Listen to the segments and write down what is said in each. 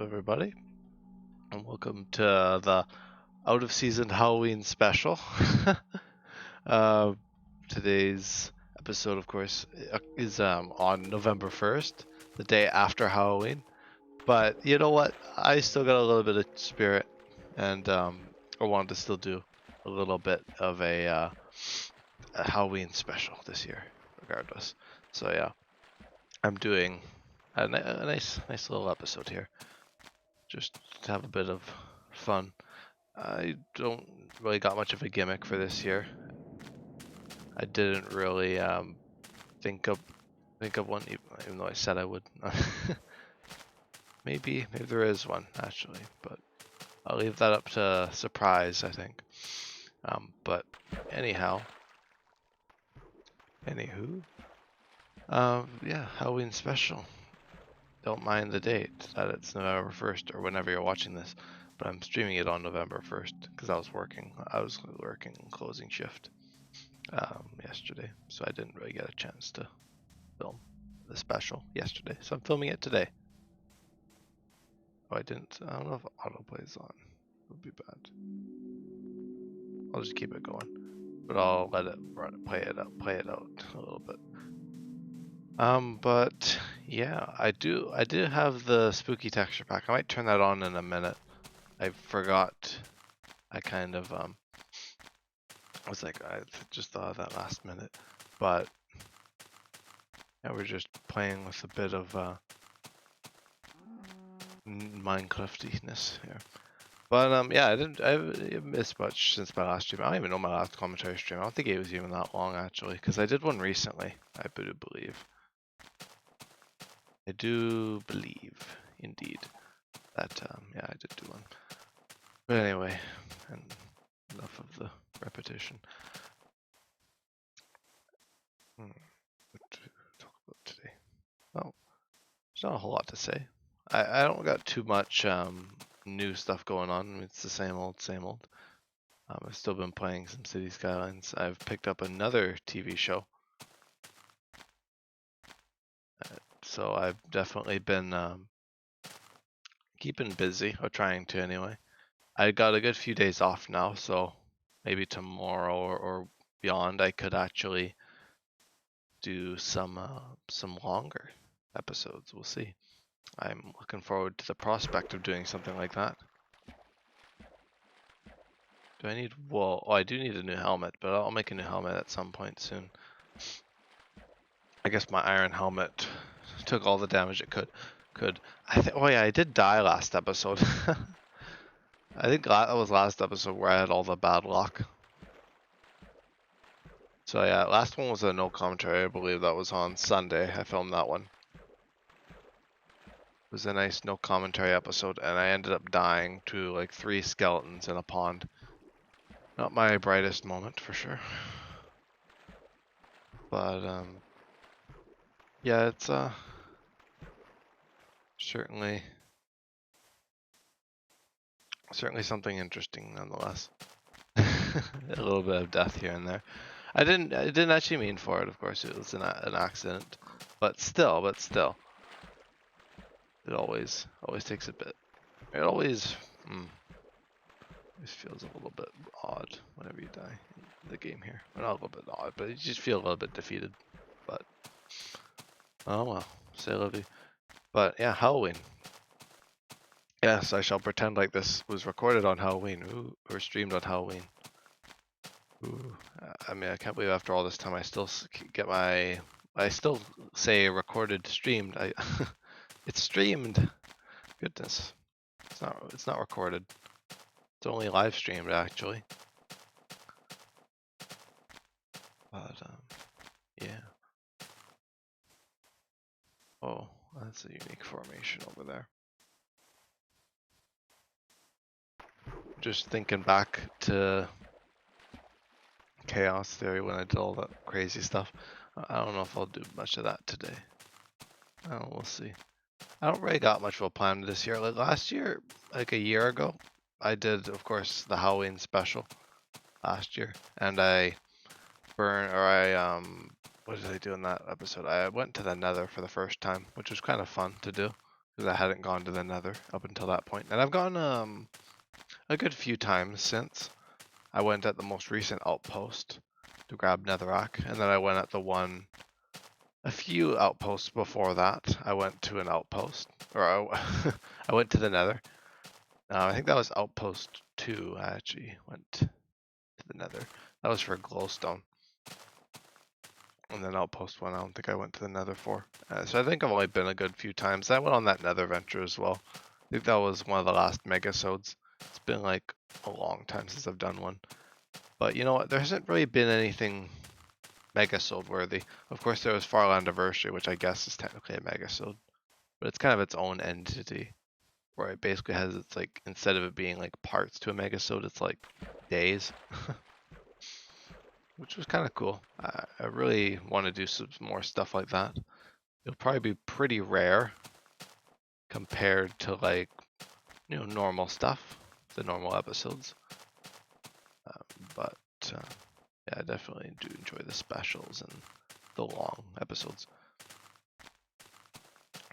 everybody, and welcome to the out of season Halloween special. uh, Today's episode, of course, is on November 1st, the day after Halloween. But you know what? I still got a little bit of spirit, and I wanted to still do a little bit of a Halloween special this year, regardless. So yeah, I'm doing a nice little episode here, just to have a bit of fun. I don't really got much of a gimmick for this year. I didn't really think of one, even though I said I would. maybe there is one actually, but I'll leave that up to surprise, I think. But anyhow, anywho, yeah, Halloween special. Don't mind the date that it's November 1st or whenever you're watching this, but I'm streaming it on November 1st because I was working closing shift yesterday, so I didn't really get a chance to film the special yesterday, so I'm filming it today. Oh, I don't know if autoplay's on. It would be bad. I'll just keep it going, but I'll let it play it out a little bit. But yeah, I do have the spooky texture pack. I might turn that on in a minute. I forgot. I kind of I was like, I just thought of that last minute, but yeah, we're just playing with a bit of Minecraftiness here. But yeah, I missed much since my last stream. I don't even know my last commentary stream. I don't think it was even that long actually, because I did one recently. I do believe, indeed, that yeah, I did do one. But anyway, and enough of the repetition. What to talk about today? Well, there's not a whole lot to say. I don't got too much new stuff going on. It's the same old, same old. I've still been playing some City Skylines. I've picked up another TV show. So I've definitely been keeping busy, or trying to anyway. I got a good few days off now, so maybe tomorrow or beyond I could actually do some longer episodes. We'll see. I'm looking forward to the prospect of doing something like that. Do I need wool? Oh, I do need a new helmet, but I'll make a new helmet at some point soon. I guess my iron helmet took all the damage it could. Oh yeah, I did die last episode. I think that was last episode where I had all the bad luck. So yeah, last one was a no commentary. I believe that was on Sunday. I filmed that one. It was a nice no commentary episode, and I ended up dying to like 3 skeletons in a pond. Not my brightest moment for sure. But yeah, it's certainly something interesting nonetheless. A little bit of death here and there. I didn't actually mean for it, of course. It was an accident, but still, it always takes a bit. It always feels a little bit odd whenever you die in the game here. Well, not a little bit odd, but you just feel a little bit defeated. But oh well, say la vie. But yeah, Halloween. Yes, I shall pretend like this was recorded on Halloween. Ooh, or streamed on Halloween. Ooh, I mean, I can't believe after all this time I still I still say recorded, streamed. It's streamed. Goodness, it's not recorded. It's only live streamed actually. But yeah. Oh, that's a unique formation over there. Just thinking back to Chaos Theory when I did all that crazy stuff. I don't know if I'll do much of that today. Oh, we'll see. I don't really got much of a plan this year. Like last year, like a year ago, I did, of course, the Halloween special last year, and what did I do in that episode? I went to the nether for the first time, which was kind of fun to do, because I hadn't gone to the nether up until that point. And I've gone a good few times since. I went at the most recent outpost to grab netherrack, and then I went at the one a few outposts before that. I went to an outpost, or I went to the nether. I think that was outpost 2. I actually went to the nether. That was for glowstone. And then outpost 1, I don't think I went to the nether for. So I think I've only been a good few times. I went on that nether venture as well. I think that was one of the last megasodes. It's been like a long time since I've done one. But you know what? There hasn't really been anything megasode worthy. Of course, there was Farland Anniversary, which I guess is technically a megasode. But it's kind of its own entity. Where it basically has its like, instead of it being like parts to a megasode, it's like days. Which was kind of cool. I really want to do some more stuff like that. It'll probably be pretty rare compared to like, normal stuff, the normal episodes. But yeah, I definitely do enjoy the specials and the long episodes.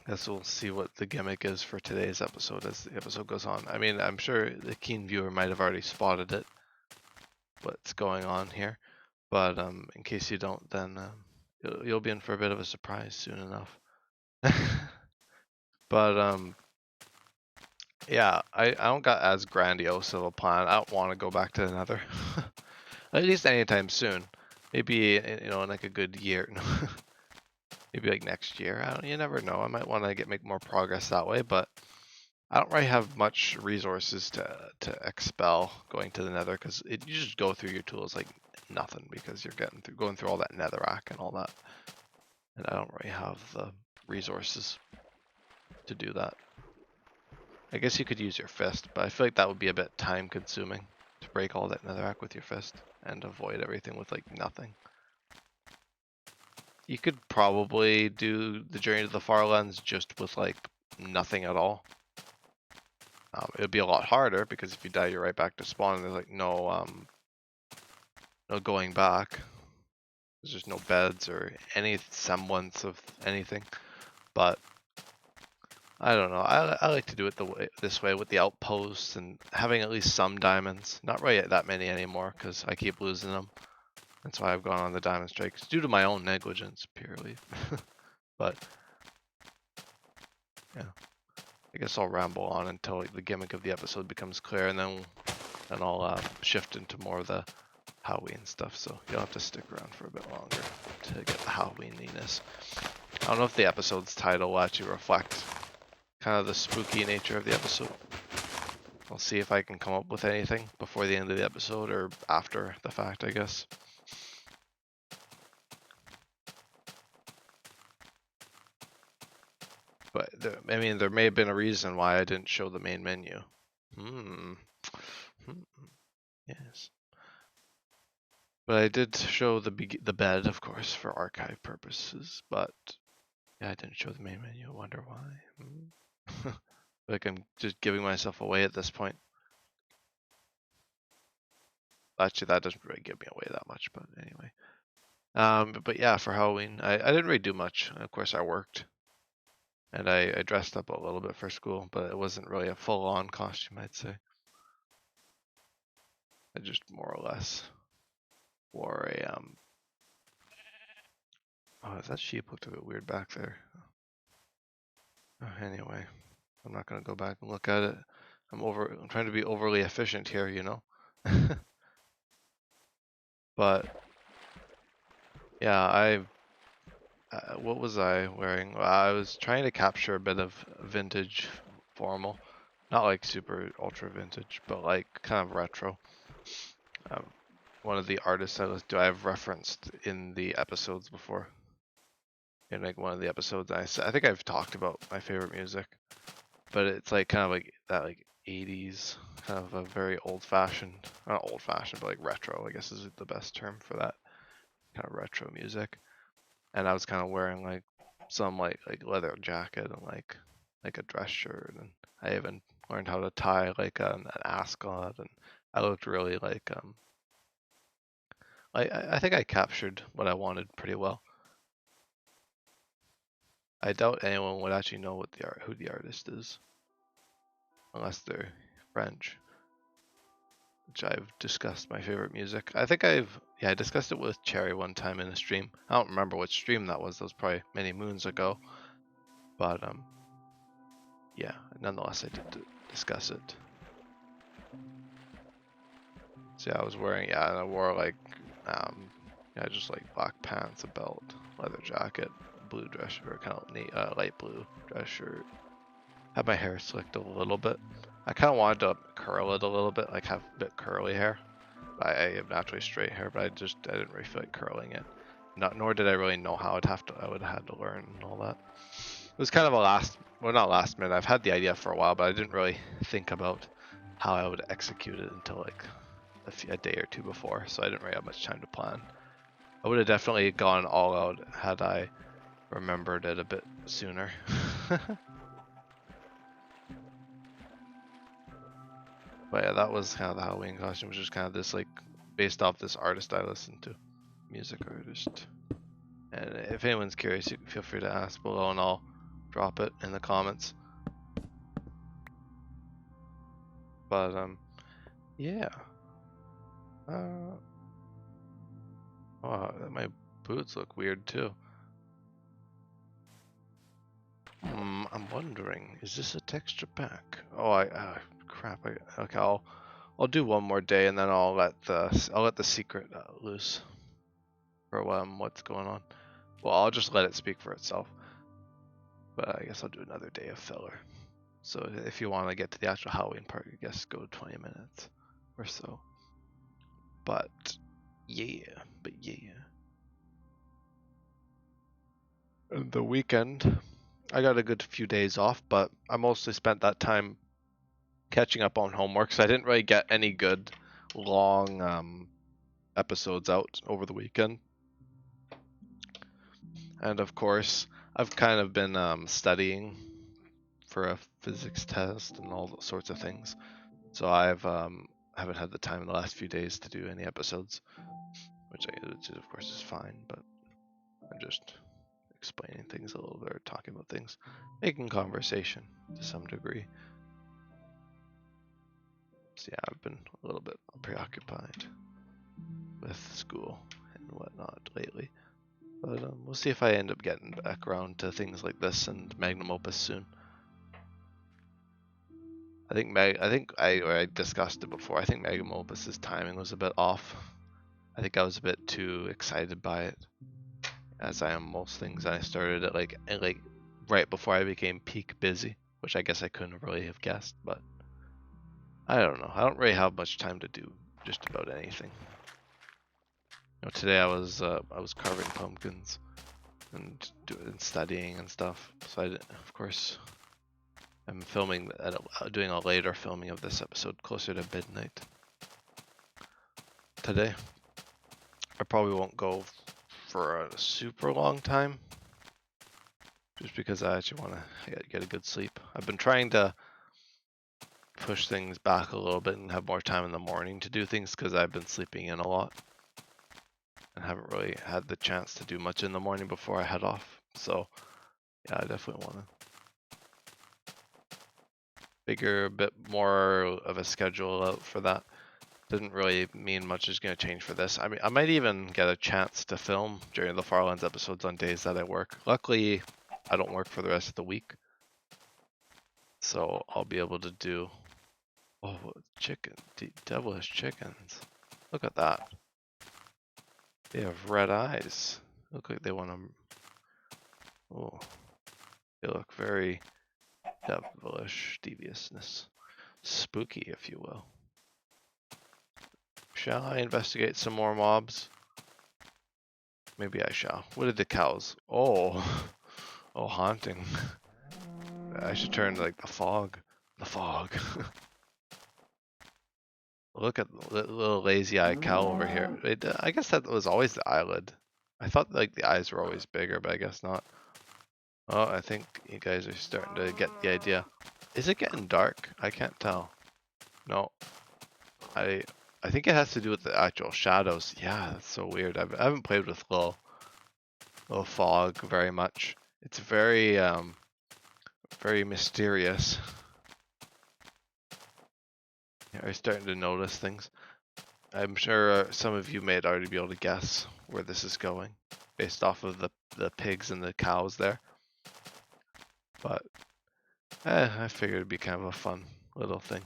Guess we'll see what the gimmick is for today's episode as the episode goes on. I mean, I'm sure the keen viewer might have already spotted it, what's going on here. But in case you don't, then you'll be in for a bit of a surprise soon enough. But yeah, I don't got as grandiose of a plan. I don't want to go back to the nether. At least anytime soon. Maybe, in like a good year. Maybe like next year. You never know. I might want to make more progress that way, but I don't really have much resources to expel going to the nether, because you just go through your tools like nothing, because you're going through all that netherrack and all that. And I don't really have the resources to do that. I guess you could use your fist, but I feel like that would be a bit time consuming to break all that netherrack with your fist and avoid everything with like nothing. You could probably do the journey to the Farlands just with like nothing at all. It would be a lot harder, because if you die, you're right back to spawn, and there's like no going back. There's just no beds or any semblance of anything. But I don't know. I like to do it this way with the outposts and having at least some diamonds. Not really that many anymore, because I keep losing them. That's why I've gone on the diamond strikes, due to my own negligence purely. But yeah, I guess I'll ramble on until the gimmick of the episode becomes clear, and then I'll shift into more of the Halloween stuff. So you'll have to stick around for a bit longer to get the Halloweeniness. I don't know if the episode's title will actually reflect kind of the spooky nature of the episode. I'll see if I can come up with anything before the end of the episode, or after the fact, I guess. But there may have been a reason why I didn't show the main menu. Yes. But I did show the bed, of course, for archive purposes. But yeah, I didn't show the main menu. I wonder why. Like I'm just giving myself away at this point. Actually, that doesn't really give me away that much, but anyway. But yeah, for Halloween, I didn't really do much. Of course, I worked. And I dressed up a little bit for school, but it wasn't really a full-on costume, I'd say. I just more or less wore a Oh, that sheep looked a bit weird back there. Anyway, I'm not gonna go back and look at it. I'm trying to be overly efficient here, But yeah, what was I wearing? Well, I was trying to capture a bit of vintage formal, not like super ultra vintage, but like kind of retro. One of the artists I've referenced in the episodes before. In like one of the episodes, I think I've talked about my favorite music, but it's like kind of like that like 80s, kind of a very old-fashioned, not old-fashioned, but like retro, I guess is the best term for that kind of retro music. And I was kind of wearing like some like leather jacket and like a dress shirt, and I even learned how to tie like an ascot, and I looked really like I think I captured what I wanted pretty well. I doubt anyone would actually know what who the artist is, unless they're French. Which I've discussed my favorite music. I think I discussed it with Cherry one time in a stream. I don't remember which stream that was. That was probably many moons ago. But yeah, nonetheless, I did discuss it. So yeah, I was wearing, and I wore like, just like black pants, a belt, leather jacket, blue dress shirt, kind of light blue dress shirt. Had my hair slicked a little bit. I kind of wanted to curl it a little bit, like have a bit curly hair. I have naturally straight hair, but I didn't really feel like curling it. Nor did I really know how I would have had to learn and all that. It was kind of not last minute. I've had the idea for a while, but I didn't really think about how I would execute it until like a day or two before, so I didn't really have much time to plan. I would have definitely gone all out had I remembered it a bit sooner. But yeah, that was kind of the Halloween costume, which is kind of this like based off this artist I listened to, music artist. And if anyone's curious, you can feel free to ask below, and I'll drop it in the comments. But yeah. Oh, my boots look weird too. I'm wondering, is this a texture pack? Oh, crap. Okay, I'll do one more day, and then I'll let the secret loose for what's going on. Well, I'll just let it speak for itself. But I guess I'll do another day of filler. So if you want to get to the actual Halloween part, I guess go 20 minutes or so. But yeah. And the weekend, I got a good few days off, but I mostly spent that time catching up on homework, so I didn't really get any good long episodes out over the weekend. And of course, I've kind of been studying for a physics test and all sorts of things, so I've haven't had the time in the last few days to do any episodes, which of course is fine, but I'm just explaining things a little bit, or talking about things, making conversation to some degree. So yeah, I've been a little bit preoccupied with school and whatnot lately, but we'll see if I end up getting back around to things like this and magnum opus soon. I think I discussed it before. I think magnum opus's timing was a bit off. I think I was a bit too excited by it, as I am most things. I started it like right before I became peak busy, which I guess I couldn't really have guessed, but I don't know. I don't really have much time to do just about anything. Today I was carving pumpkins and studying and stuff. So of course, I'm filming doing a later filming of this episode closer to midnight today. I probably won't go for a super long time, just because I actually want to get a good sleep. I've been trying to push things back a little bit and have more time in the morning to do things, because I've been sleeping in a lot and haven't really had the chance to do much in the morning before I head off. So yeah, I definitely want to figure a bit more of a schedule out for that. Didn't really mean much is going to change for this. I mean, I might even get a chance to film during the Farlands episodes on days that I work. Luckily, I don't work for the rest of the week, so I'll be able to do... Oh, devilish chickens. Look at that. They have red eyes. Look like they want to... Oh, they look very devilish, deviousness. Spooky, if you will. Shall I investigate some more mobs? Maybe I shall. What are the cows? Oh, oh, haunting. I should turn to like the fog. The fog. Look at the little lazy-eyed cow over here. I guess that was always the eyelid. I thought like the eyes were always bigger, but I guess not. Oh, I think you guys are starting to get the idea. Is it getting dark? I can't tell. No. I think it has to do with the actual shadows. Yeah, that's so weird. I haven't played with little fog very much. It's very very mysterious. I'm starting to notice things. I'm sure some of you may already be able to guess where this is going based off of the pigs and the cows there. But I figured it'd be kind of a fun little thing.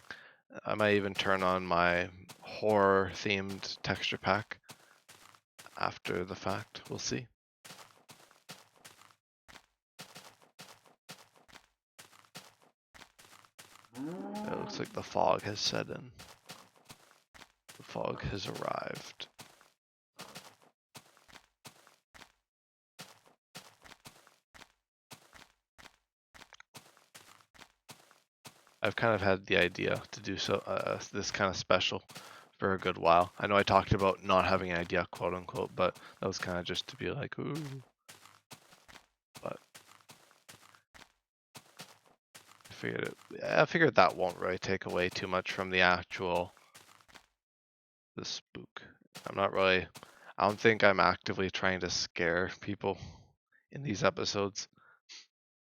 I might even turn on my horror themed texture pack after the fact. We'll see. It looks like the fog has set in. The fog has arrived. I've kind of had the idea to do this kind of special for a good while. I know I talked about not having an idea, quote unquote, but that was kind of just to be like, ooh. But I figured that won't really take away too much from the spook. I don't think I'm actively trying to scare people in these episodes.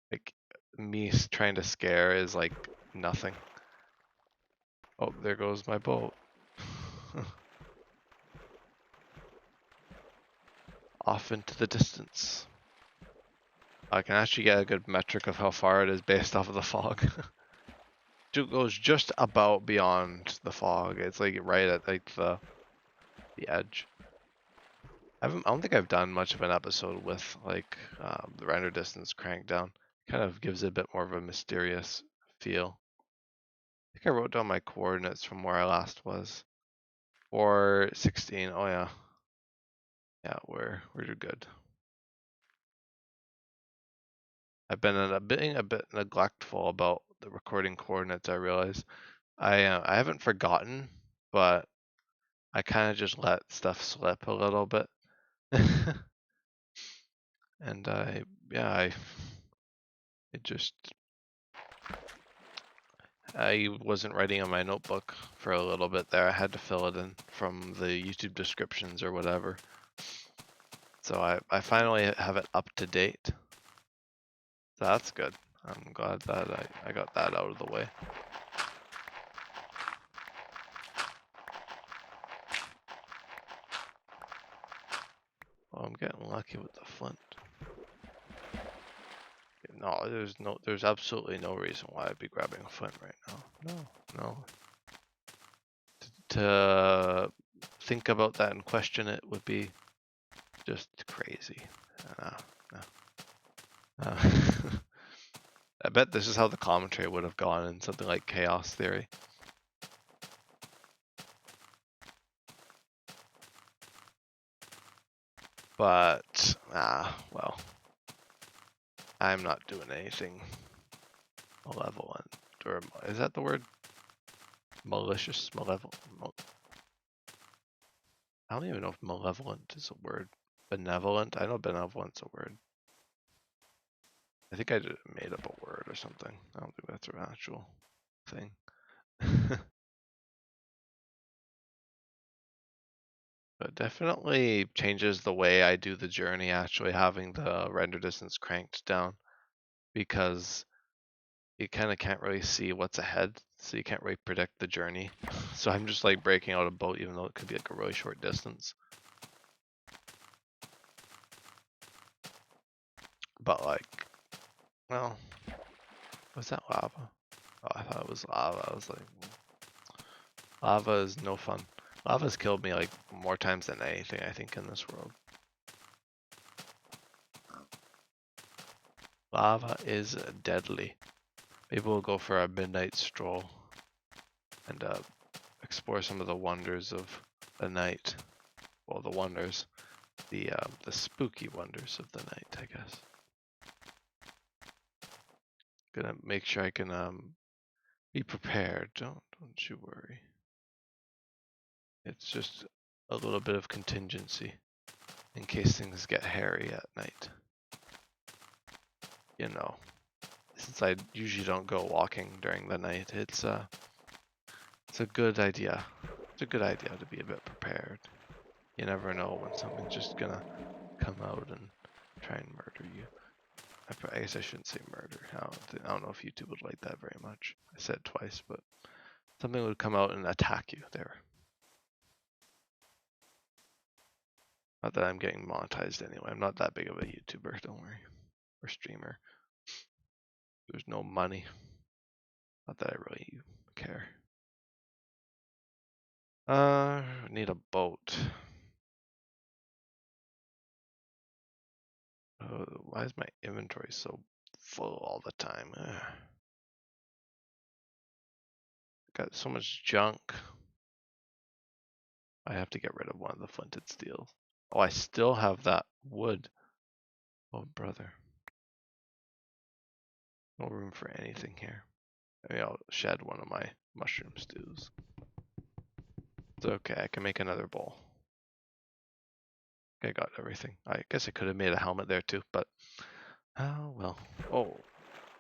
Like, me trying to scare is like nothing. Oh, there goes my boat. Off into the distance. I can actually get a good metric of how far it is based off of the fog. It goes just about beyond the fog. It's like right at like the edge. I don't think I've done much of an episode with like the render distance cranked down. Kind of gives it a bit more of a mysterious feel. I think I wrote down my coordinates from where I last was. Or 16. Oh yeah. Yeah, we're good. I've been being a bit neglectful about the recording coordinates, I realize. I haven't forgotten, but I kind of just let stuff slip a little bit. And I wasn't writing on my notebook for a little bit there. I had to fill it in from the YouTube descriptions or whatever. So I finally have it up to date. So that's good. I'm glad that I got that out of the way. Oh, I'm getting lucky with the flint. No, there's absolutely no reason why I'd be grabbing a flint right now. No. To think about that and question it would be just crazy. No. I bet this is how the commentary would have gone in something like Chaos Theory. But, well, I'm not doing anything malevolent. Or is that the word? Malicious? Malevolent? I don't even know if malevolent is a word. Benevolent? I know benevolent's a word. I think I just made up a word or something. I don't think that's an actual thing. But definitely changes the way I do the journey, actually having the render distance cranked down, because you kind of can't really see what's ahead, so you can't really predict the journey. So I'm just like breaking out a boat even though it could be like a really short distance. But like, well, was that lava? Oh, I thought it was lava. I was like, lava is no fun. Lava's killed me like more times than anything, I think, in this world. Lava is deadly. Maybe we'll go for a midnight stroll and explore some of the wonders of the night. Well, the spooky wonders of the night, I guess. Gonna make sure I can be prepared. Don't you worry. It's just a little bit of contingency in case things get hairy at night. You know, since I usually don't go walking during the night, it's a good idea. It's a good idea to be a bit prepared. You never know when something's just gonna come out and try and murder you. I guess I shouldn't say murder. I don't know if YouTube would like that very much. I said it twice, but something would come out and attack you there. Not that I'm getting monetized anyway. I'm not that big of a YouTuber, don't worry. Or streamer. There's no money. Not that I really care. Need a boat. Why is my inventory so full all the time? Got so much junk. I have to get rid of one of the flinted steels. Oh, I still have that wood. Oh, brother. No room for anything here. Maybe I'll shed one of my mushroom stews. It's okay, I can make another bowl. I got everything. I guess I could have made a helmet there too, but oh well. Oh,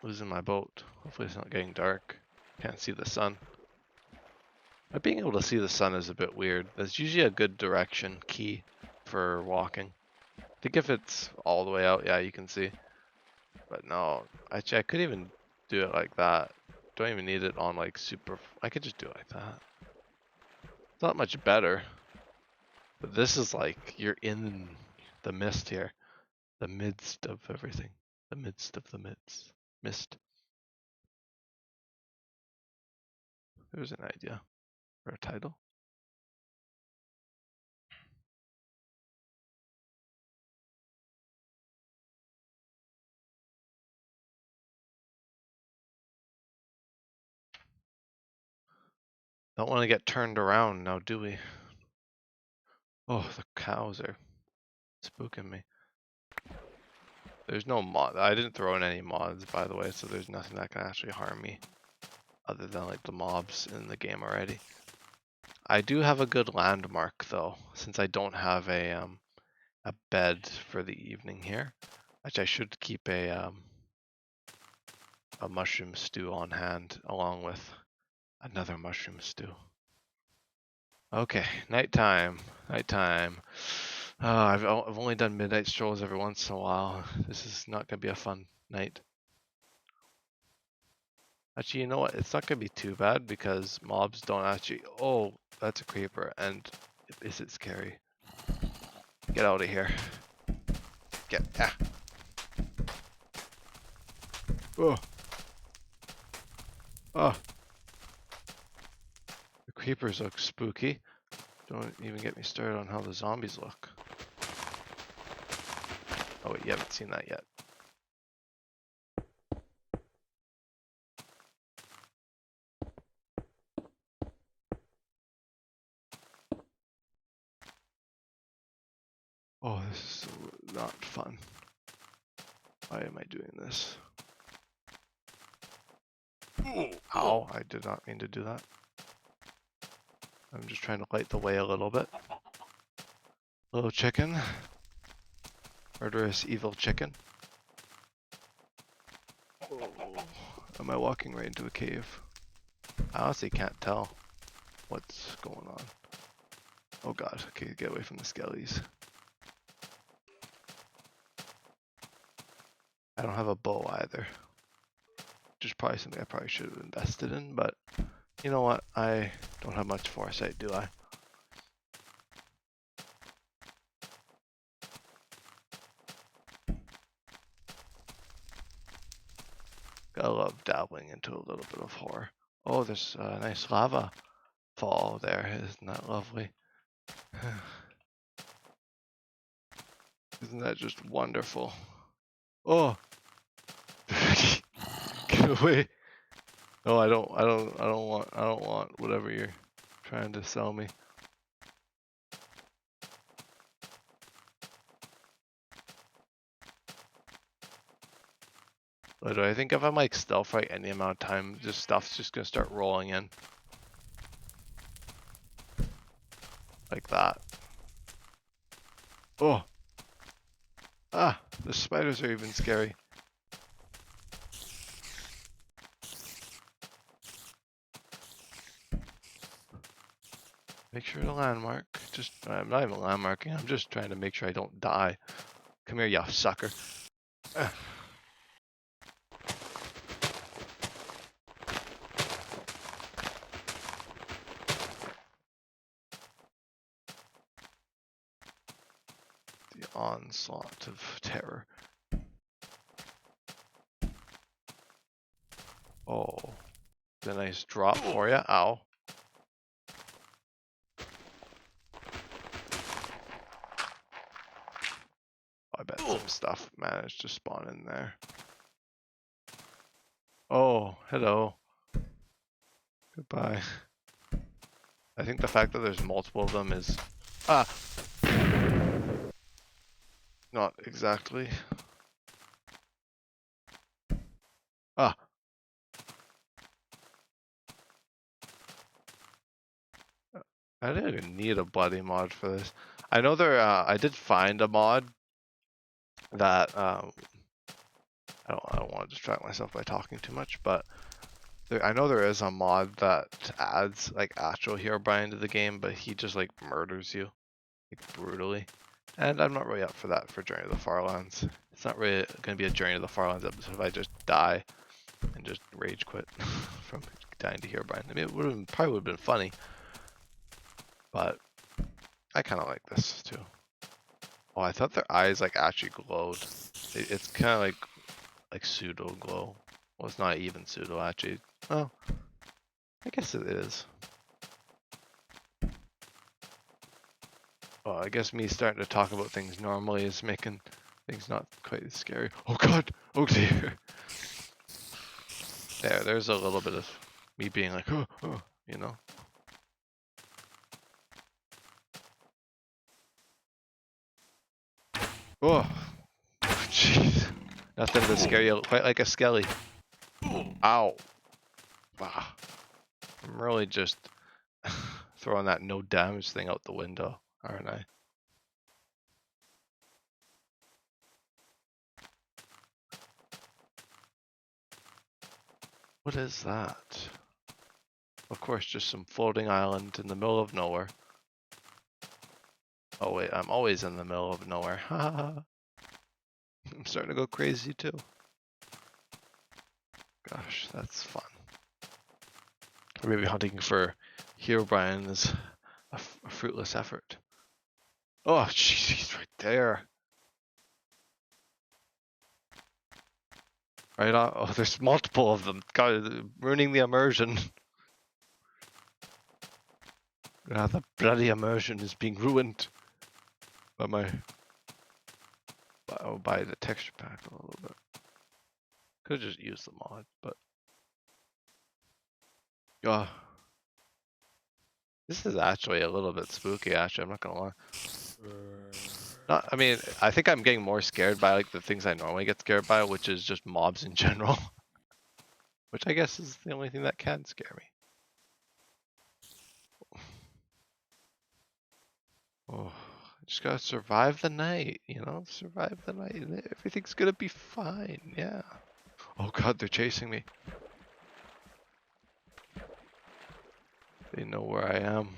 losing my boat. Hopefully it's not getting dark. Can't see the sun. But being able to see the sun is a bit weird. That's usually a good direction key for walking. I think if it's all the way out, yeah, you can see. But no, actually I could even do it like that. Don't even need it on like super. I could just do it like that. It's not much better. But this is like you're in the mist here. The midst of everything. The midst of the midst. Mist. There's an idea for a title. Don't want to get turned around now, do we? Oh, the cows are spooking me. There's no mod. I didn't throw in any mods, by the way, so there's nothing that can actually harm me other than like the mobs in the game already. I do have a good landmark though, since I don't have a bed for the evening here, which I should keep a mushroom stew on hand along with another mushroom stew. Okay, nighttime. Nighttime. I've only done midnight strolls every once in a while. This is not gonna be a fun night. Actually, you know what? It's not gonna be too bad because mobs don't actually. Oh, that's a creeper, and is it scary? Get out of here. Get. Ah. Oh. Oh. The creepers look spooky. Don't even get me started on how the zombies look. Oh wait, you haven't seen that yet. Oh, this is so not fun. Why am I doing this? Ow, I did not mean to do that. I'm just trying to light the way a little bit. Little chicken. Murderous evil chicken. Oh, am I walking right into a cave? I honestly can't tell what's going on. Oh god, okay, get away from the skellies. I don't have a bow either. Which is probably something I probably should have invested in, but you know what? I don't have much foresight, do I? Gotta love dabbling into a little bit of horror. Oh, there's a nice lava fall there. Isn't that lovely? Isn't that just wonderful? Oh, get away! No, I don't want whatever you're trying to sell me. But I think if I'm like stealth right any amount of time, just stuff's just gonna start rolling in. Like that. Oh. Ah, the spiders are even scary. Make sure to landmark. I'm not even landmarking, I'm just trying to make sure I don't die. Come here, you sucker. onslaught of terror. Oh, a nice drop for you. Ow. I bet some stuff managed to spawn in there. Oh, hello. Goodbye. I think the fact that there's multiple of them is... Ah! Not exactly. Ah! I didn't even need a bloody mod for this. I know there, I did find a mod that, I don't want to distract myself by talking too much, but I know there is a mod that adds, like, actual Herobrine to the game, but he just, like, murders you, like, brutally. And I'm not really up for that for Journey to the Farlands. It's not really going to be a Journey to the Farlands episode if I just die and just rage quit from dying to Herobrine. I mean, it probably would have been funny, but I kind of like this too. Oh, I thought their eyes like actually glowed. It's kind of like pseudo glow. Well, it's not even pseudo actually. Well, I guess it is. Well, I guess me starting to talk about things normally is making things not quite as scary. Oh god! Oh dear! There's a little bit of me being like, oh, oh, you know? Oh! Jeez. Nothing to scare you quite like a skelly. Ow! Wow. I'm really just throwing that no damage thing out the window, aren't I? What is that? Of course, just some floating island in the middle of nowhere. Oh wait, I'm always in the middle of nowhere. Haha. I'm starting to go crazy too. Gosh, that's fun. Or maybe hunting for Herobrine is a fruitless effort. Oh, jeez, he's right there. Right on. Oh, there's multiple of them. God, ruining the immersion. The bloody immersion is being ruined by by the texture pack a little bit. Could have just used the mod, but this is actually a little bit spooky. Actually, I'm not gonna lie. I mean, I think I'm getting more scared by like the things I normally get scared by, which is just mobs in general. Which I guess is the only thing that can scare me. Oh, I just gotta survive the night, you know? Survive the night and everything's gonna be fine, yeah. Oh god, they're chasing me. They know where I am.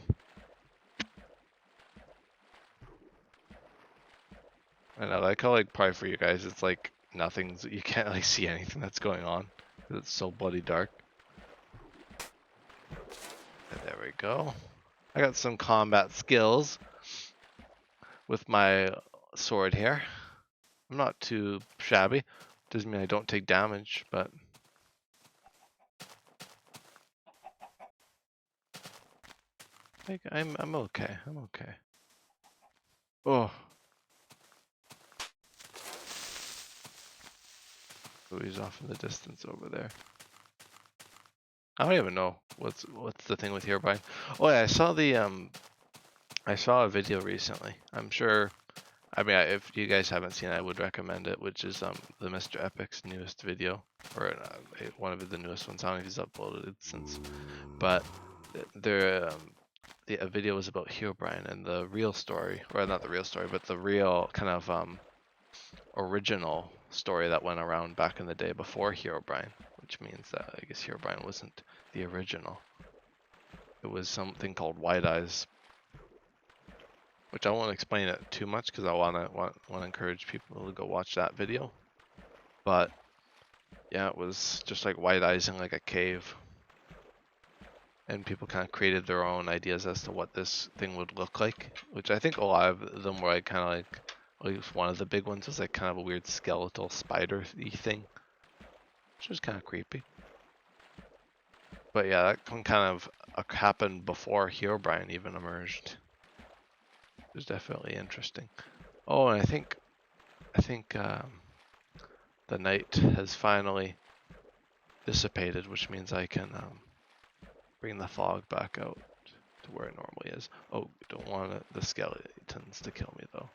And I like how, like, probably for you guys, it's like nothing's, you can't like see anything that's going on. It's so bloody dark. And there we go. I got some combat skills with my sword here. I'm not too shabby. Doesn't mean I don't take damage, but like, I'm okay. I'm okay. Oh. Oh, he's off in the distance over there. I don't even know what's the thing with Herobrine. Oh yeah, I saw a video recently. I'm sure. I mean, if you guys haven't seen it, I would recommend it, which is the Mr. Epic's newest video, or one of the newest ones. I don't know if he's uploaded it since, but a video was about Herobrine and the real story, or not the real story, but the real kind of original story that went around back in the day before Herobrine, which means that I guess Herobrine wasn't the original. It was something called White Eyes, which I won't explain it too much because I want to encourage people to go watch that video. But yeah, it was just like White Eyes in like a cave, and people kind of created their own ideas as to what this thing would look like, which I think a lot of them were like kind of At least one of the big ones was like kind of a weird skeletal spider-y thing, which was kind of creepy. But yeah, that one kind of happened before Herobrine even emerged. It was definitely interesting. Oh, and I think the night has finally dissipated, which means I can bring the fog back out to where it normally is. Oh, don't want the skeletons to kill me though.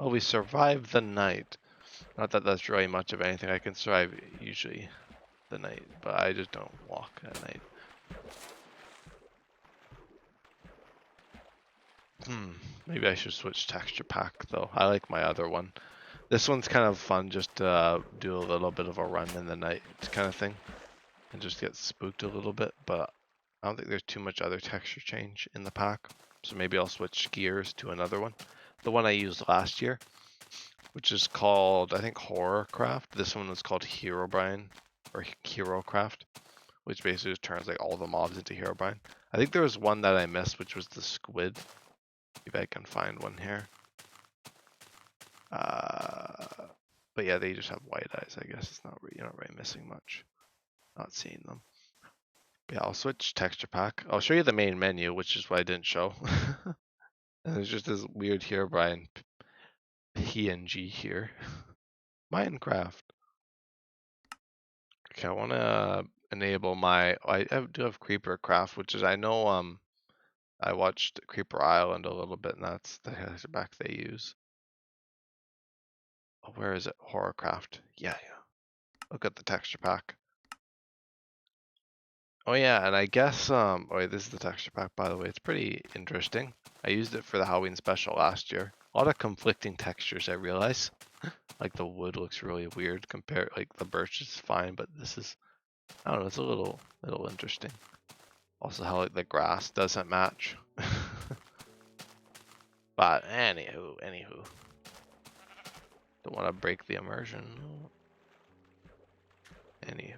Oh, we survived the night. Not that that's really much of anything. I can survive usually the night, but I just don't walk at night. Maybe I should switch texture pack though. I like my other one. This one's kind of fun just to do a little bit of a run in the night kind of thing. And just get spooked a little bit, but I don't think there's too much other texture change in the pack. So maybe I'll switch gears to another one. The one I used last year, which is called, I think, Horrorcraft. This one was called Herobrine, or Herocraft, which basically just turns like all the mobs into Herobrine. I think there was one that I missed, which was the squid. Maybe I can find one here. But yeah, they just have white eyes. I guess it's not you're not really missing much. Not seeing them. But yeah, I'll switch texture pack. I'll show you the main menu, which is what I didn't show. And there's just this weird Herobrine PNG here. Minecraft. Okay, I want to enable my. I do have Creeper Craft, which is I know. I watched Creeper Island a little bit, and that's the texture pack they use. Oh, where is it? Horrorcraft. Yeah. Look at the texture pack. Oh yeah, and I guess oh wait, this is the texture pack, by the way. It's pretty interesting. I used it for the Halloween special last year. A lot of conflicting textures, I realize. Like the wood looks really weird compared, like the birch is fine, but this is, I don't know, it's a little interesting. Also how like the grass doesn't match. But anywho. Don't want to break the immersion. Anyway.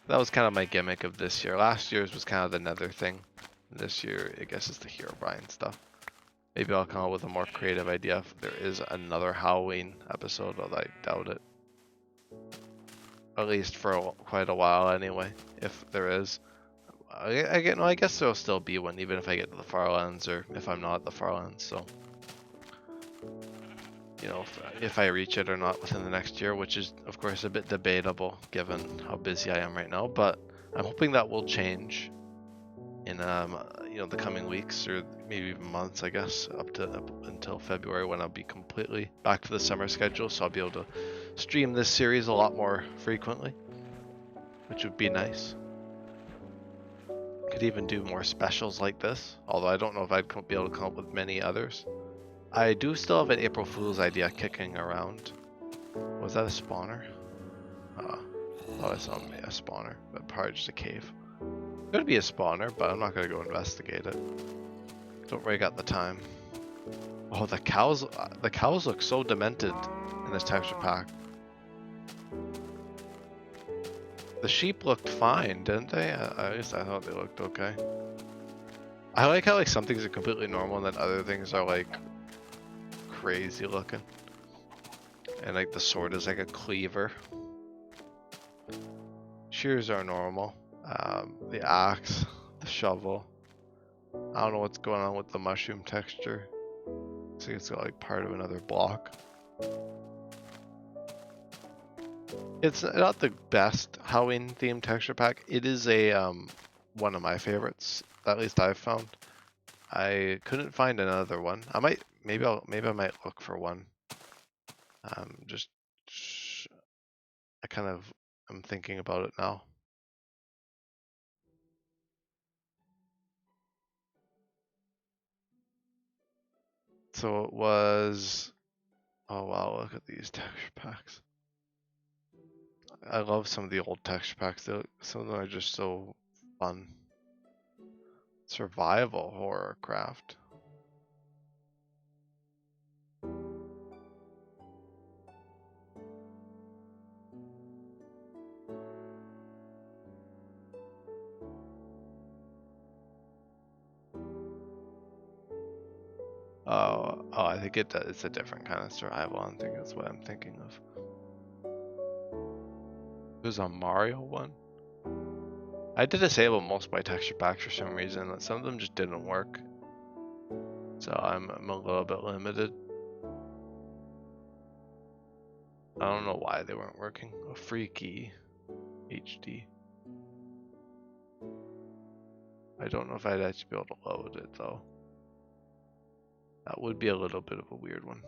That was kind of my gimmick of this year. Last year's was kind of the nether thing. This year, I guess, it's the Herobrine stuff. Maybe I'll come up with a more creative idea if there is another Halloween episode, although I doubt it. At least for quite a while anyway, if there is. I guess there'll still be one, even if I get to the Farlands or if I'm not at the Farlands, so. You know, if I reach it or not within the next year, which is, of course, a bit debatable given how busy I am right now, but I'm hoping that will change in, you know, the coming weeks or maybe even months, I guess, up until February when I'll be completely back to the summer schedule, so I'll be able to stream this series a lot more frequently, which would be nice. Could even do more specials like this, although I don't know if I'd be able to come up with many others. I do still have an April Fool's idea kicking around. Was that a spawner? Oh, I saw a spawner, but probably just a cave. Could be a spawner, but I'm not gonna go investigate it. Don't really got the time. Oh, the cows look so demented in this texture pack. The sheep looked fine, didn't they? At least I thought they looked okay. I like how like some things are completely normal and then other things are like crazy looking. And like the sword is like a cleaver. Shears are normal. The axe, the shovel. I don't know what's going on with the mushroom texture. Looks like it's got like part of another block. It's not the best Halloween themed texture pack. It is a one of my favorites. At least I've found. I couldn't find another one. Maybe I might look for one. I kind of am thinking about it now. So it was, oh wow, look at these texture packs. I love some of the old texture packs. Some of them are just so fun. Survival horror craft. Oh, I think it does. It's a different kind of survival. I think that's what I'm thinking of. There's a Mario one. I did disable most of my texture packs for some reason. Some of them just didn't work. So I'm a little bit limited. I don't know why they weren't working. A freaky HD. I don't know if I'd actually be able to load it though. That would be a little bit of a weird one.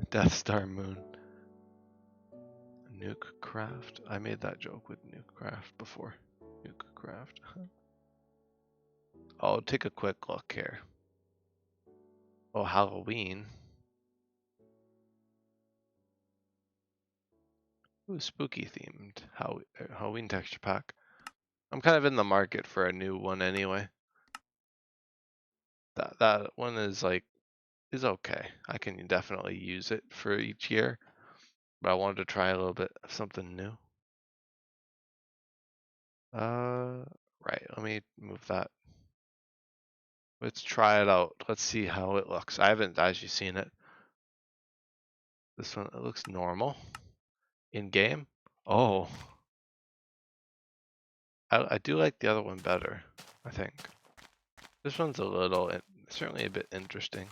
Death Star Moon. Nuke Craft. I made that joke with Nuke Craft before. Nuke Craft. I'll take a quick look here. Oh, Halloween. Ooh, spooky themed Halloween texture pack. I'm kind of in the market for a new one anyway. That one is okay. I can definitely use it for each year, but I wanted to try a little bit of something new. Right. Let me move that. Let's try it out. Let's see how it looks. I haven't actually seen it. This one, it looks normal. In game? Oh, I do like the other one better, I think. This one's certainly a bit interesting.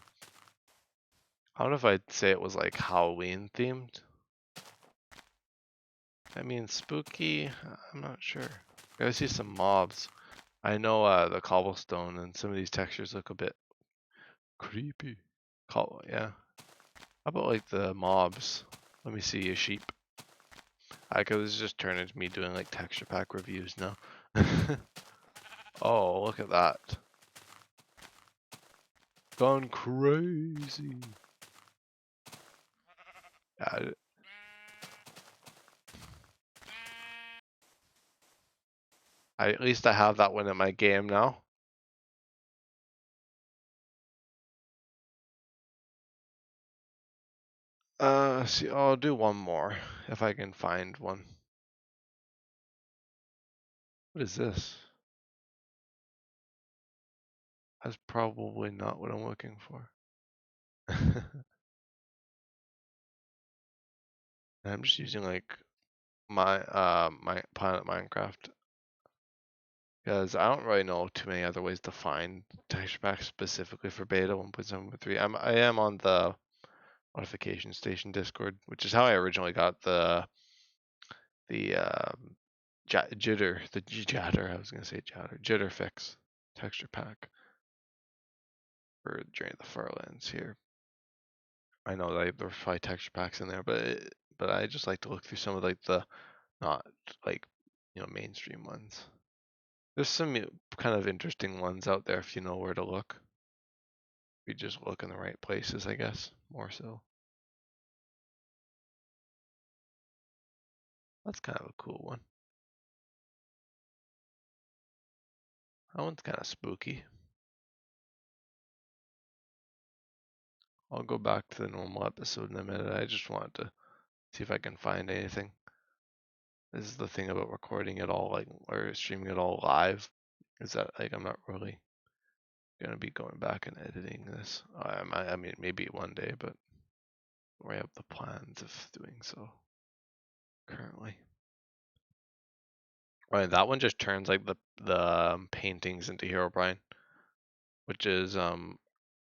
I don't know if I'd say it was like Halloween themed. I mean, spooky, I'm not sure. Gotta see some mobs. I know the cobblestone and some of these textures look a bit creepy. Yeah. How about like the mobs? Let me see a sheep. I could just turn into me doing like texture pack reviews now. Oh, look at that. Gone crazy. Yeah, at least I have that one in my game now. See, I'll do one more if I can find one. What is this? That's probably not what I'm looking for. I'm just using like my Planet Minecraft because I don't really know too many other ways to find texture packs specifically for beta 1.7.3. I am on the modification station Discord, which is how I originally got the jitter, I was gonna say jitter fix texture pack for during the Farlands here. I know that there's probably texture packs in there, but I just like to look through some of like the not like mainstream ones. There's some kind of interesting ones out there if you know where to look. We just look in the right places, I guess, more so. That's kind of a cool one. That one's kind of spooky. I'll go back to the normal episode in a minute. I just wanted to see if I can find anything. This is the thing about recording it all, like, or streaming it all live, is that like I'm not really gonna be going back and editing this. I mean, maybe one day, but I have the plans of doing so currently. Right, that one just turns like the paintings into Herobrine, which is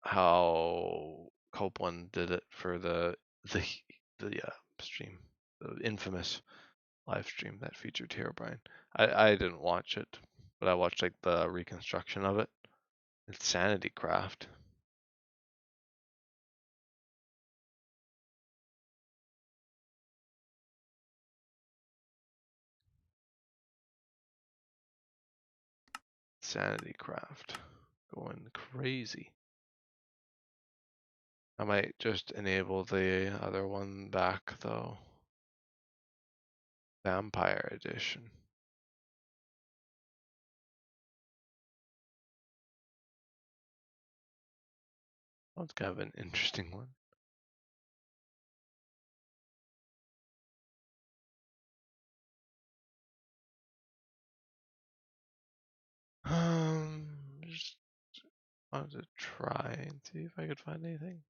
how Copeland did it for the stream, the infamous live stream that featured Herobrine. I didn't watch it, but I watched like the reconstruction of it. It's Sanity Craft. Sanity Craft. Going crazy. I might just enable the other one back though. Vampire Edition. That's kind of an interesting one. Just wanted to try and see if I could find anything.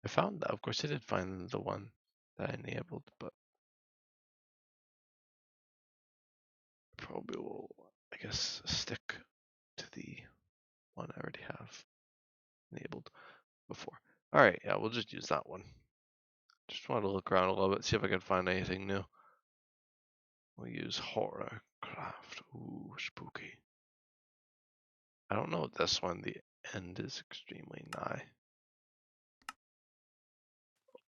I found that. Of course, I did find the one that I enabled, but probably will, I guess, stick to the one I already have enabled before. All right, yeah, we'll just use that one. Just wanted to look around a little bit, see if I could find anything new. We'll use horror craft. Ooh, spooky. I don't know what this one. The end is extremely nigh.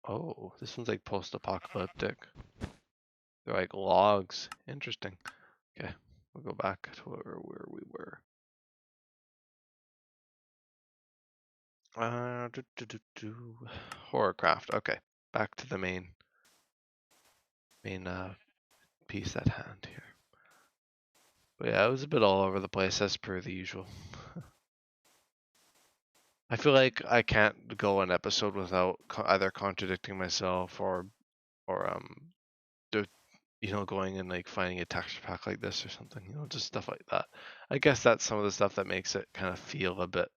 Oh, this one's like post-apocalyptic. They're like logs. Interesting. Okay, we'll go back to where we were. Horrorcraft. Okay, back to the main piece at hand here. But yeah, it was a bit all over the place as per the usual. I feel like I can't go an episode without either contradicting myself or going and like finding a texture pack like this or something, just stuff like that. I guess that's some of the stuff that makes it kind of feel a bit.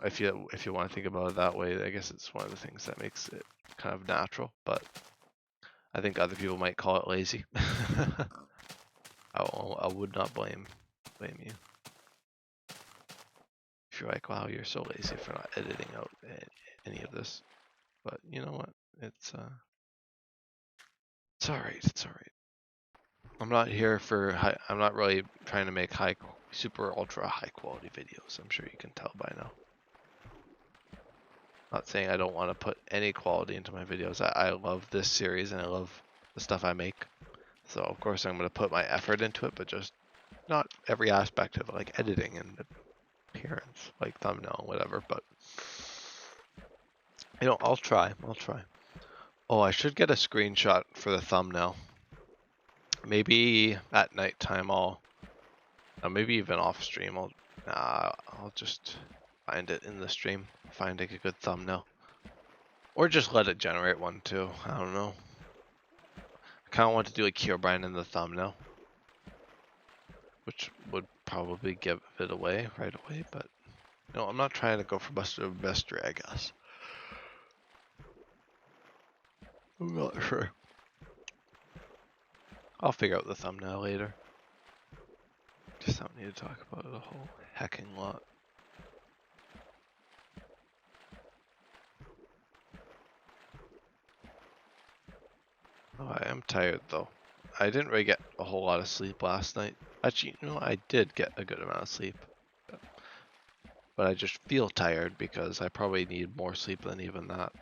If you want to think about it that way, I guess it's one of the things that makes it kind of natural. But I think other people might call it lazy. I would not blame you if you're like, wow, you're so lazy for not editing out any of this. But you know what? It's all right. It's all right. I'm not here for I'm not really trying to make super ultra high quality videos. I'm sure you can tell by now. Not saying I don't want to put any quality into my videos. I love this series and I love the stuff I make. So of course I'm going to put my effort into it, but just not every aspect of like editing and appearance, like thumbnail, whatever. But I'll try. Oh, I should get a screenshot for the thumbnail. Maybe at nighttime maybe even off stream. I'll just find it in the stream, find a good thumbnail, or just let it generate one too. I don't know. I kind of want to do a Herobrine in the thumbnail, which would probably give it away right away. But I'm not trying to go for Buster Mystery, I guess. I'm not sure. I'll figure out the thumbnail later. Just don't need to talk about it a whole hecking lot. Oh, I am tired though. I didn't really get a whole lot of sleep last night. Actually, I did get a good amount of sleep. But I just feel tired because I probably need more sleep than even that.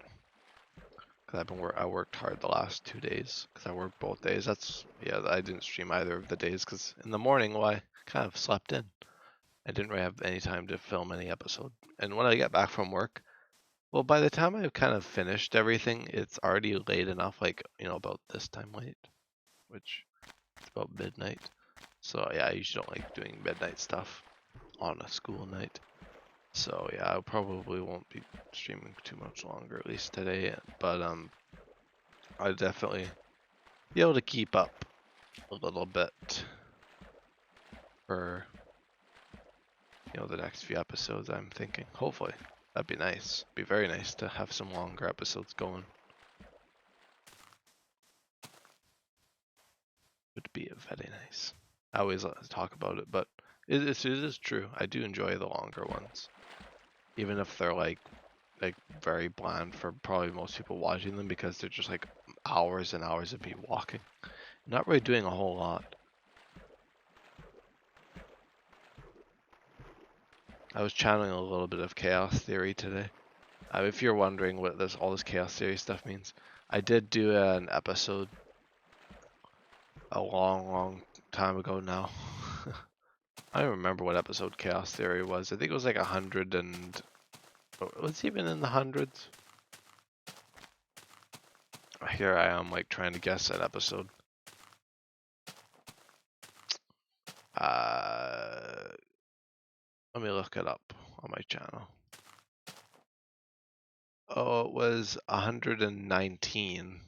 Because I worked hard the last 2 days. Because I worked both days. I didn't stream either of the days because in the morning, I kind of slept in. I didn't really have any time to film any episode. And when I get back from work, well, by the time I've kind of finished everything, it's already late enough, like, about this time late, which is about midnight. So yeah, I usually don't like doing midnight stuff on a school night. So yeah, I probably won't be streaming too much longer, at least today. But I'll definitely be able to keep up a little bit for the next few episodes. I'm thinking, hopefully, that'd be nice. Be very nice to have some longer episodes going. Would be very nice. I always talk about it, but it is true. I do enjoy the longer ones, even if they're like very bland for probably most people watching them because they're just like hours and hours of me walking, not really doing a whole lot. I was channeling a little bit of chaos theory today. If you're wondering what all this chaos theory stuff means, I did do an episode a long time ago now. I don't remember what episode chaos theory was. I think it was like 100 and was it even in the hundreds? Here I am like trying to guess an episode. Let me look it up on my channel. Oh, it was 119.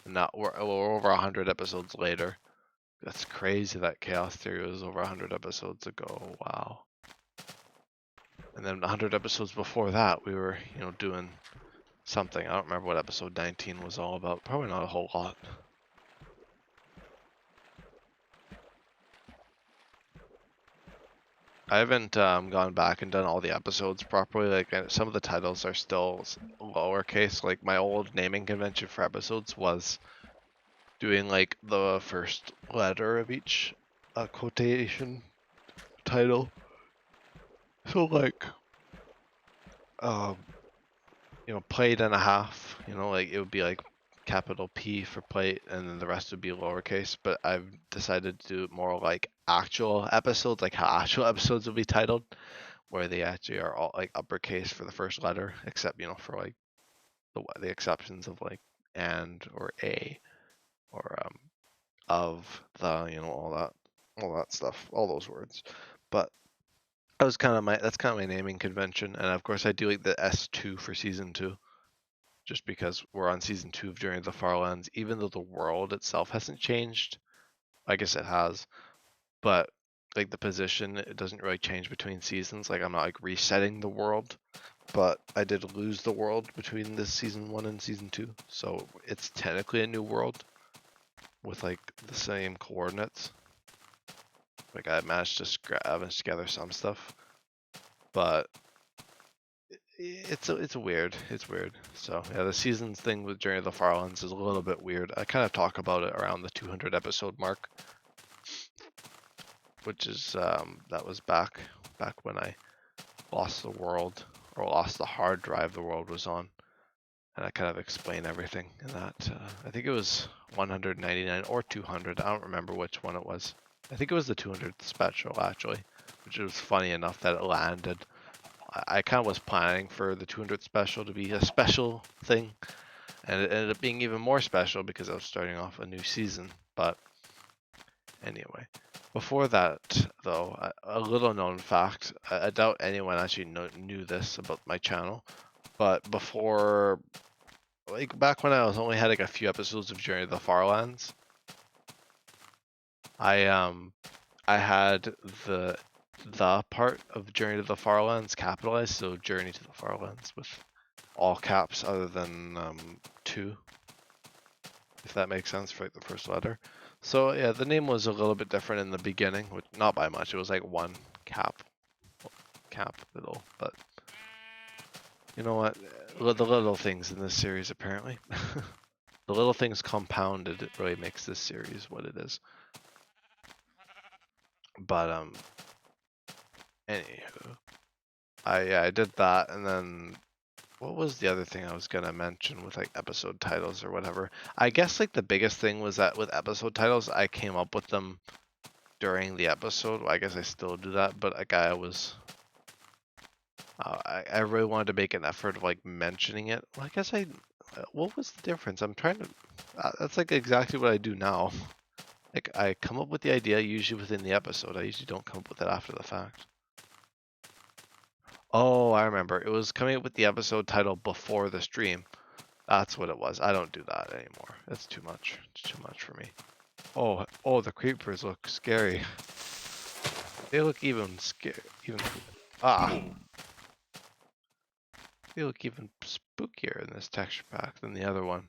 Now we're over 100 episodes later. That's crazy that Chaos Theory was over 100 episodes ago. Wow. And then 100 episodes before that, we were, doing something. I don't remember what episode 19 was all about. Probably not a whole lot. I haven't gone back and done all the episodes properly. Like some of the titles are still lowercase. Like my old naming convention for episodes was doing like the first letter of each quotation title. So like, um, plate and a half. Like it would be like capital P for plate, and then the rest would be lowercase. But I've decided to do it more like actual episodes, like how actual episodes would be titled, where they actually are all like uppercase for the first letter, except for like the exceptions of like and or a or of the all that stuff, all those words. But that's kind of my naming convention, and of course I do like the S2 for season 2. Just because we're on season 2 of Journey to the Farlands, even though the world itself hasn't changed. I guess it has, but like the position, it doesn't really change between seasons. Like I'm not like resetting the world, but I did lose the world between this season 1 and season 2, so it's technically a new world with like the same coordinates. Like I managed to scavenge together some stuff, but it's weird. It's weird. So yeah, the seasons thing with Journey of the Farlands is a little bit weird. I kind of talk about it around the 200 episode mark, which is that was back when I lost the world, or lost the hard drive the world was on, and I kind of explain everything in that. I think it was 199 or 200. I don't remember which one it was. I think it was the 200 special actually, which was funny enough that it landed. I kind of was planning for the 200th special to be a special thing, and it ended up being even more special because I was starting off a new season. But anyway, before that, though, a little known fact, I doubt anyone actually knew this about my channel, but before, like back when I was only had like a few episodes of Journey to the Farlands, I had the part of Journey to the Farlands capitalized, so Journey to the Farlands with all caps other than 2, if that makes sense, for like the first letter. So yeah, the name was a little bit different in the beginning, which not by much. It was like 1 capital, but you know what? The little things in this series, apparently. The little things compounded, it really makes this series what it is. But anywho, I did that, and then what was the other thing I was gonna mention with like episode titles or whatever? I guess like the biggest thing was that with episode titles, I came up with them during the episode. Well, I guess I still do that, but like I really wanted to make an effort of like mentioning it. Well, I guess what was the difference? I'm trying to. That's like exactly what I do now. Like I come up with the idea usually within the episode. I usually don't come up with it after the fact. Oh, I remember. It was coming up with the episode title before the stream. That's what it was. I don't do that anymore. That's too much. It's too much for me. Oh, the creepers look scary. They look even scary. They look even spookier in this texture pack than the other one.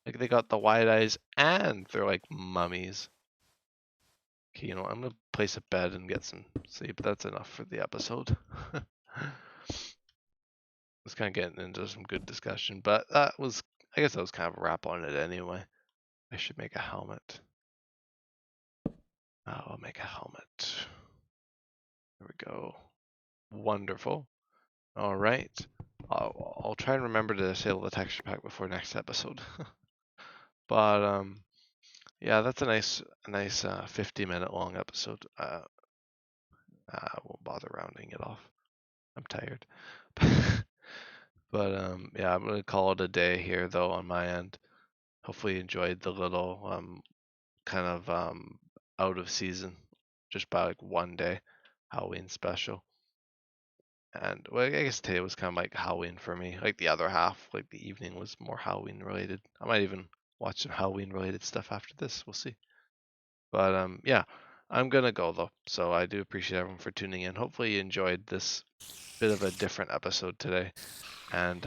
Like they got the wide eyes and they're like mummies. Okay, I'm gonna place a bed and get some sleep. That's enough for the episode. It's kind of getting into some good discussion, but I guess that was kind of a wrap on it anyway. I should make a helmet. I'll make a helmet. There we go. Wonderful. All right. I'll try and remember to disable the texture pack before next episode. But yeah, that's a nice 50-minute long episode. I won't bother rounding it off. I'm tired. But yeah, I'm gonna call it a day here though on my end. Hopefully you enjoyed the little kind of out of season, just by like one day Halloween special. And well, I guess today was kind of like Halloween for me. Like the other half, like the evening was more Halloween related. I might even watch some Halloween related stuff after this. We'll see. But yeah, I'm gonna go though. So I do appreciate everyone for tuning in. Hopefully you enjoyed this bit of a different episode today. And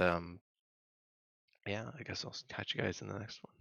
yeah, I guess I'll catch you guys in the next one.